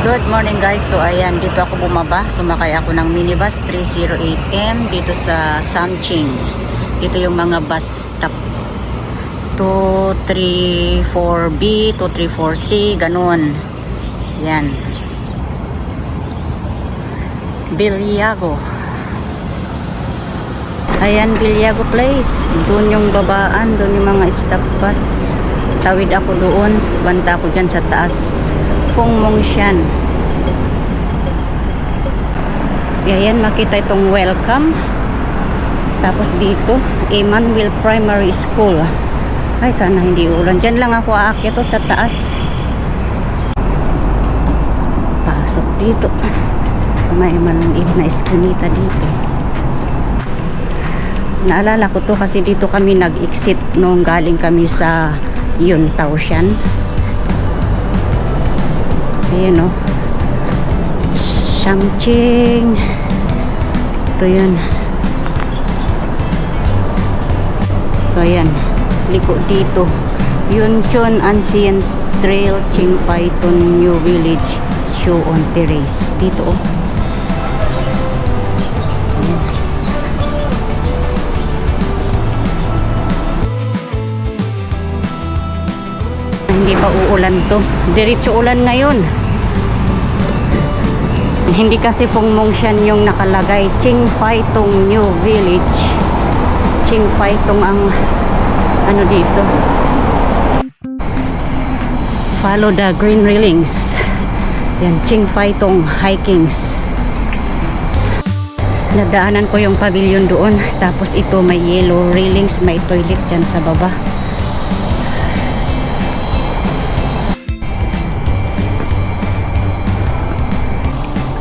Good morning guys. So ayan, dito ako bumaba. Sumakay ako ng minibus 308M dito sa Samching. Dito yung mga bus stop. 234B, 234C, ganun. Yan. Bilyago. Ayan, Bilyago Place. Doon yung babaan, doon yung mga stop bus. Tawid ako doon. Banta ako dyan sa taas. Pungmongsian. Ayan, makita itong welcome. Tapos dito, Emmanuel Primary School. Ay, sana hindi ulan. Diyan lang ako aakyat to sa taas. Pasok dito. May maliit na eskinita dito. Naalala ko to kasi dito kami nag-exit nung galing kami sa Yuntao-sian. Ayan o. Samching. Ito yun. So ayan. Liko dito. Yunchon Ancient Trail, Chingpaiton New Village, Show on Terrace. Dito o. Hindi pa uulan to. Diretso ulan ngayon. Hindi kasi Pungmongsian yung nakalagay. Chingpaiton New Village. Chingpaiton ang ano dito. Follow the green railings. Yan, Chingpaiton hikings. Nadaanan ko yung pavilion doon. Tapos ito may yellow railings. May toilet dyan sa baba.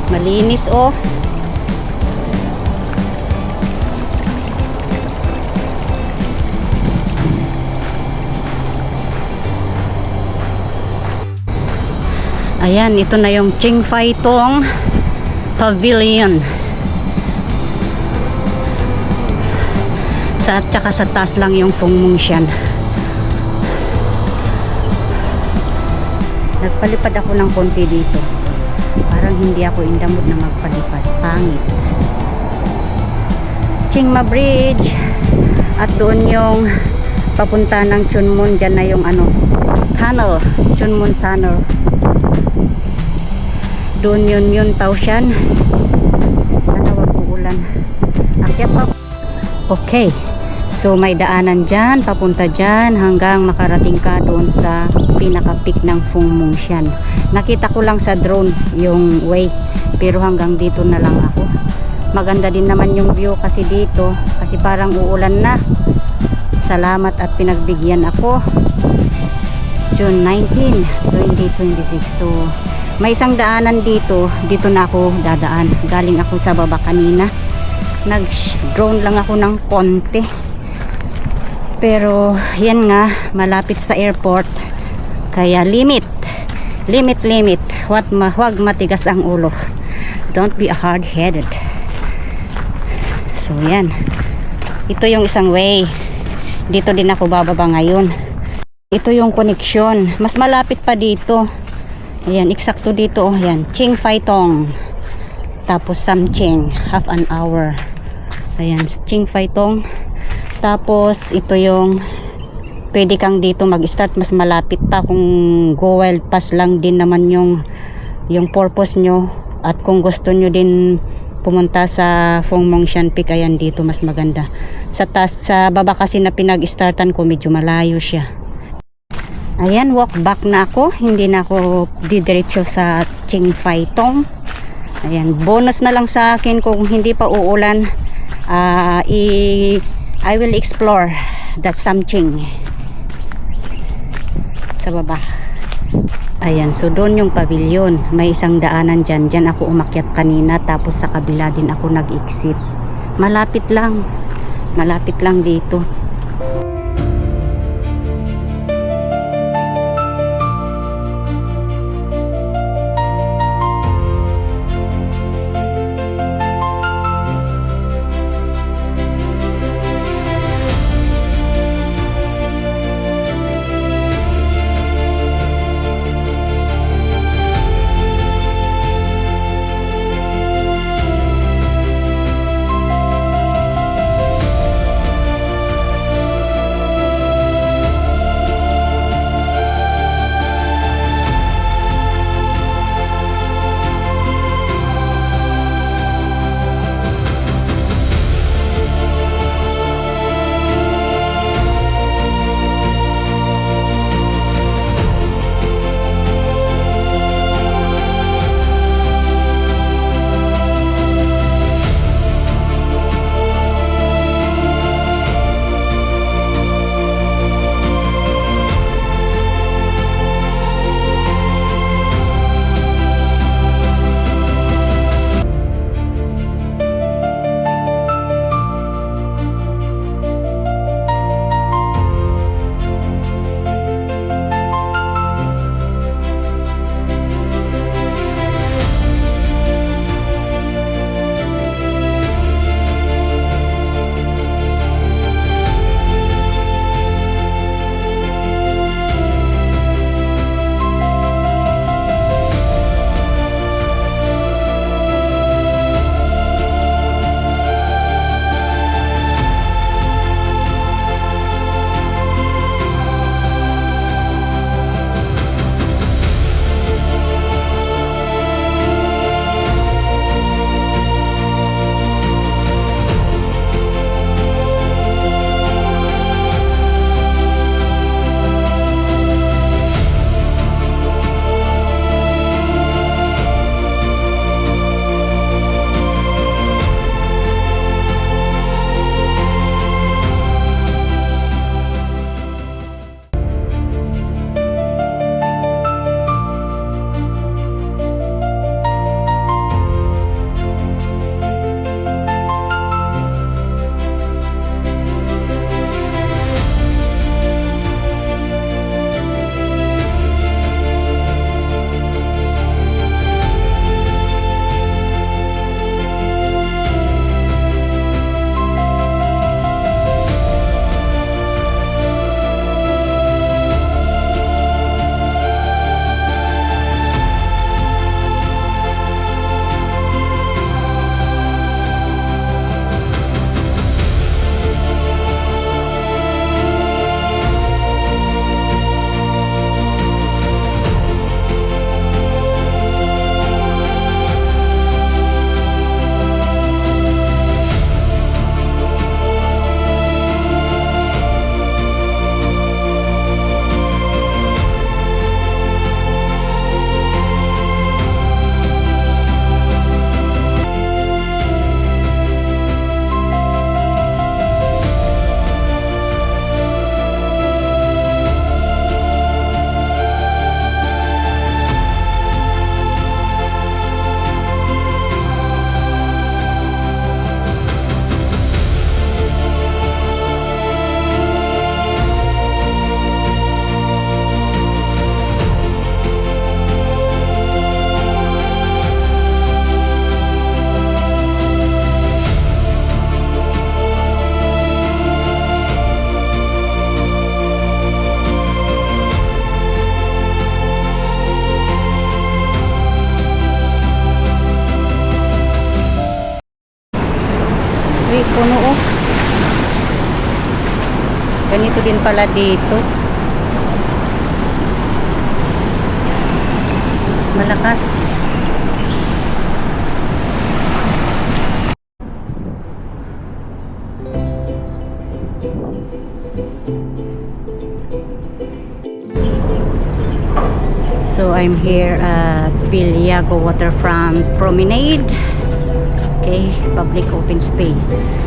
Malinis oh. Ayan, ito na yung Chingpaiton Pavilion. Sa tsaka sa taas lang yung Pungmongsian. Nagpalipad ako ng konti dito. Parang hindi ako in the mood na magpalipad. Pangit. Chingma Bridge. At doon yung papunta ng Chunmun. Diyan na yung ano, tunnel. Chunmun Tunnel. Doon yun Yuntao-sian. Sana wag uulan. Akyat pa. Okay. So may daanan dyan. Papunta dyan hanggang makarating ka doon sa pinaka-peak ng Pungmongsian. Nakita ko lang sa drone yung way, pero hanggang dito na lang ako. Maganda din naman yung view kasi dito, kasi parang uulan na. Salamat at pinagbigyan ako. June 19, 2026. So may isang daanan dito. Dito na ako dadaan. Galing ako sa baba kanina. Nag drone lang ako ng konti, pero yan nga, malapit sa airport, kaya limit. Huwag matigas ang ulo. Don't be hard-headed. So yan. Ito yung isang way. Dito din ako bababa ngayon. Ito yung connection. Mas malapit pa dito. Ayan, eksakto dito. Ayan, Chingpaiton. Tapos Samching. Half an hour. Ayan, Chingpaiton. Tapos ito yung pwede kang dito mag-start, mas malapit pa kung go wild pass lang din naman yung purpose nyo, at kung gusto nyo din pumunta sa Pungmongsian Peak, ayan dito mas maganda. Sa taas, sa baba kasi na pinag-startan ko medyo malayo siya. Ayan, walk back na ako, hindi na ako didiretso sa Chingpaiton. Ayan, bonus na lang sa akin kung hindi pa uulan. I will explore that Samching sa baba. Ayan, so doon yung pavilion. May isang daanan dyan. Dyan ako umakyat kanina. Tapos sa kabila din ako nag-exit. Malapit lang. Malapit lang dito. din pala dito. Malakas. So I'm here at Viliago Waterfront Promenade. Okay, public open space.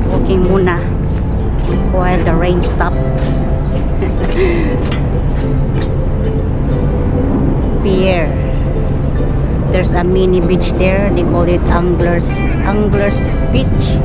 Walking muna while the rain stops. Pier. There's a mini beach there. They call it Anglers Beach.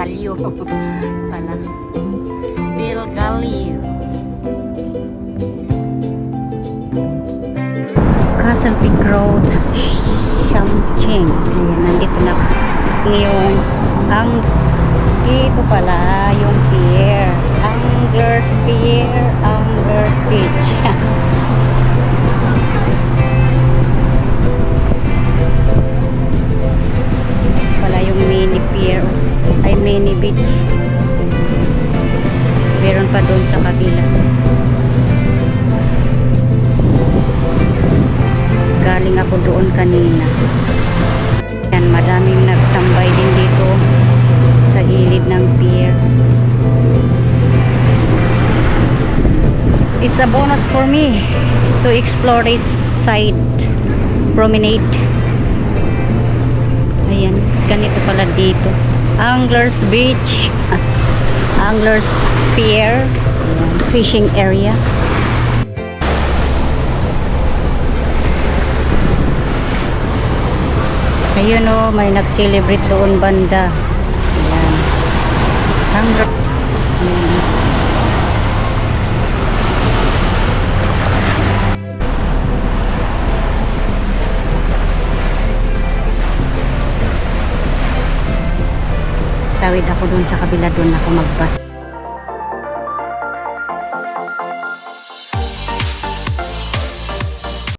Galio pala. Del Galio. Castle Peak Road, Shamcheng. Ayan, nandito na yung dito pala yung pier. Anglers Pier, Anglers Beach. Pala yung mini pier. Ay, mini beach. Meron pa doon sa kabila. Galing ako doon kanina. Yan, madaming nagtambay din dito sa gilid ng pier. It's a bonus for me to explore this side promenade. Ayan, ganito pala dito. Anglers Beach, Anglers Pier, fishing area. Ayun o, may nag-celebrate doon banda. Ayan. Anglers. Tawid ako doon sa kabila, doon ako mag-bus.